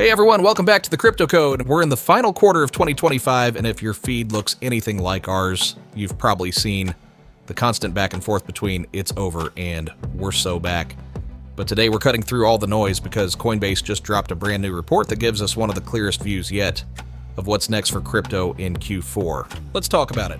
Hey everyone, welcome back to the Crypto Code. We're in the final quarter of 2025, and if your feed looks anything like ours, you've probably seen the constant back and forth between it's over and we're so back. But today we're cutting through all the noise because Coinbase just dropped a brand new report that gives us one of the clearest views yet of what's next for crypto in Q4. Let's talk about it.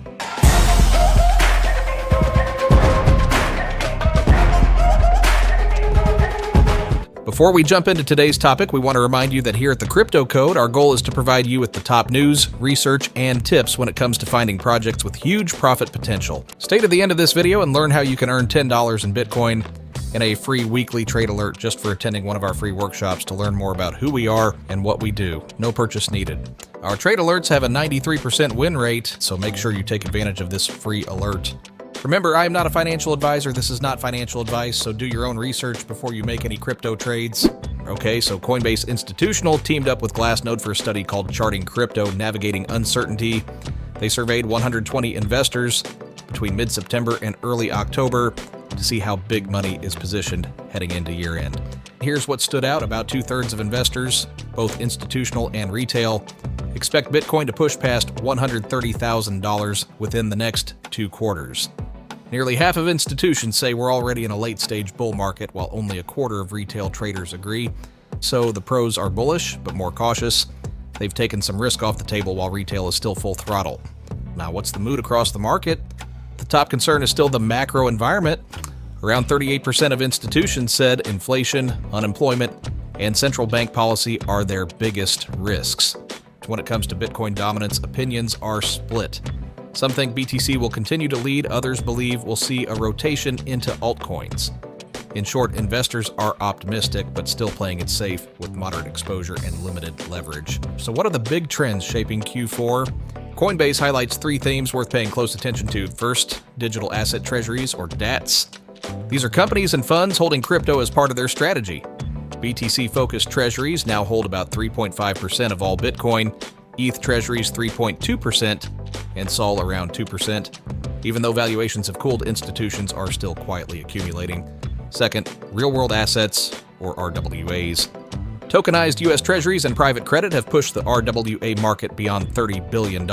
Before we jump into today's topic, we want to remind you that here at the Crypto Code, our goal is to provide you with the top news, research, and tips when it comes to finding projects with huge profit potential. Stay to the end of this video and learn how you can earn $10 in Bitcoin and a free weekly trade alert just for attending one of our free workshops to learn more about who we are and what we do. No purchase needed. Our trade alerts have a 93% win rate, so make sure you take advantage of this free alert. Remember, I am not a financial advisor. This is not financial advice, so do your own research before you make any crypto trades. Okay, so Coinbase Institutional teamed up with Glassnode for a study called Charting Crypto, Navigating Uncertainty. They surveyed 120 investors between mid-September and early October to see how big money is positioned heading into year-end. Here's what stood out. About 2/3 of investors, both institutional and retail, expect Bitcoin to push past $130,000 within the next 2 quarters. Nearly half of institutions say we're already in a late-stage bull market, while only a quarter of retail traders agree. So the pros are bullish, but more cautious. They've taken some risk off the table while retail is still full throttle. Now, what's the mood across the market? The top concern is still the macro environment. Around 38% of institutions said inflation, unemployment, and central bank policy are their biggest risks. When it comes to Bitcoin dominance, opinions are split. Some think BTC will continue to lead, others believe we'll see a rotation into altcoins. In short, investors are optimistic, but still playing it safe with moderate exposure and limited leverage. So what are the big trends shaping Q4? Coinbase highlights 3 themes worth paying close attention to. First, digital asset treasuries, or DATs. These are companies and funds holding crypto as part of their strategy. BTC-focused treasuries now hold about 3.5% of all Bitcoin, ETH treasuries 3.2%, and SOL around 2%. Even though valuations have cooled, institutions are still quietly accumulating. Second, real-world assets, or RWAs. Tokenized U.S. treasuries and private credit have pushed the RWA market beyond $30 billion.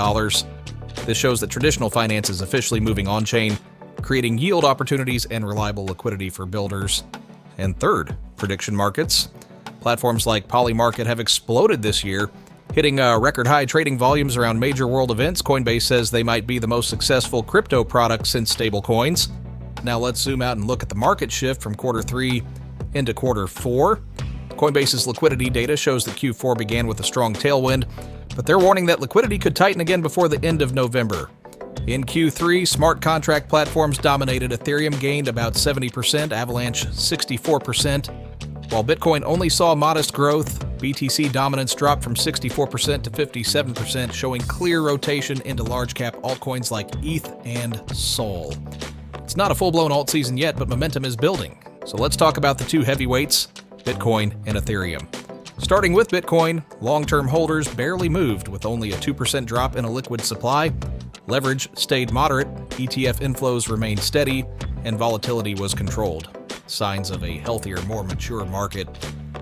This shows that traditional finance is officially moving on-chain, creating yield opportunities and reliable liquidity for builders. And third, prediction markets. Platforms like Polymarket have exploded this year, hitting record-high trading volumes around major world events. Coinbase says they might be the most successful crypto product since stablecoins. Now let's zoom out and look at the market shift from quarter 3 into quarter 4. Coinbase's liquidity data shows that Q4 began with a strong tailwind, but they're warning that liquidity could tighten again before the end of November. In Q3, smart contract platforms dominated. Ethereum gained about 70%, Avalanche 64%. While Bitcoin only saw modest growth, BTC dominance dropped from 64% to 57%, showing clear rotation into large-cap altcoins like ETH and SOL. It's not a full-blown alt season yet, but momentum is building. So let's talk about the 2 heavyweights, Bitcoin and Ethereum. Starting with Bitcoin, long-term holders barely moved with only a 2% drop in a liquid supply. Leverage stayed moderate, ETF inflows remained steady, and volatility was controlled. Signs of a healthier, more mature market.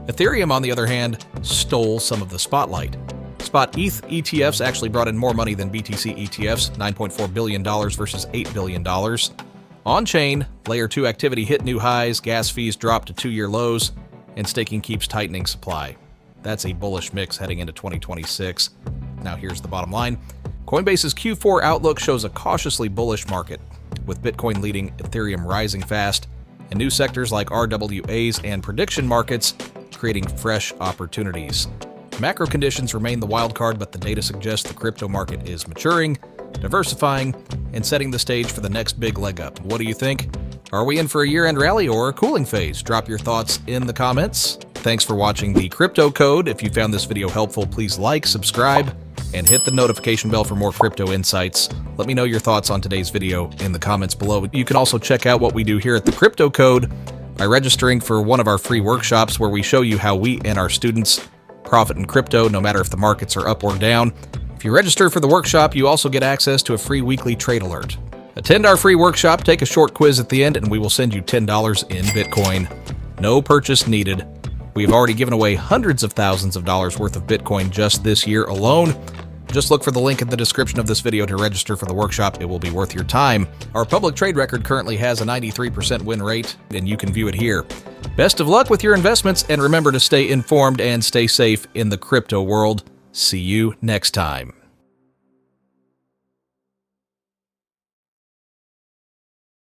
Ethereum, on the other hand, stole some of the spotlight. Spot ETH ETFs actually brought in more money than BTC ETFs, $9.4 billion versus $8 billion. On-chain, Layer 2 activity hit new highs, gas fees dropped to 2-year lows, and staking keeps tightening supply. That's a bullish mix heading into 2026. Now here's the bottom line. Coinbase's Q4 outlook shows a cautiously bullish market, with Bitcoin leading, Ethereum rising fast, and new sectors like RWAs and prediction markets creating fresh opportunities. Macro conditions remain the wild card, but the data suggests the crypto market is maturing, diversifying, and setting the stage for the next big leg up. What do you think? Are we in for a year-end rally or a cooling phase? Drop your thoughts in the comments. Thanks for watching the Crypto Code. If you found this video helpful, please like, subscribe, and hit the notification bell for more crypto insights. Let me know your thoughts on today's video in the comments below. You can also check out what we do here at the Crypto Code by registering for one of our free workshops where we show you how we and our students profit in crypto no matter if the markets are up or down. If you register for the workshop, you also get access to a free weekly trade alert. Attend our free workshop, take a short quiz at the end, and we will send you $10 in Bitcoin. No purchase needed. We've already given away hundreds of thousands of dollars worth of Bitcoin just this year alone. Just look for the link in the description of this video to register for the workshop. It will be worth your time. Our public trade record currently has a 93% win rate, and you can view it here. Best of luck with your investments, and remember to stay informed and stay safe in the crypto world. See you next time.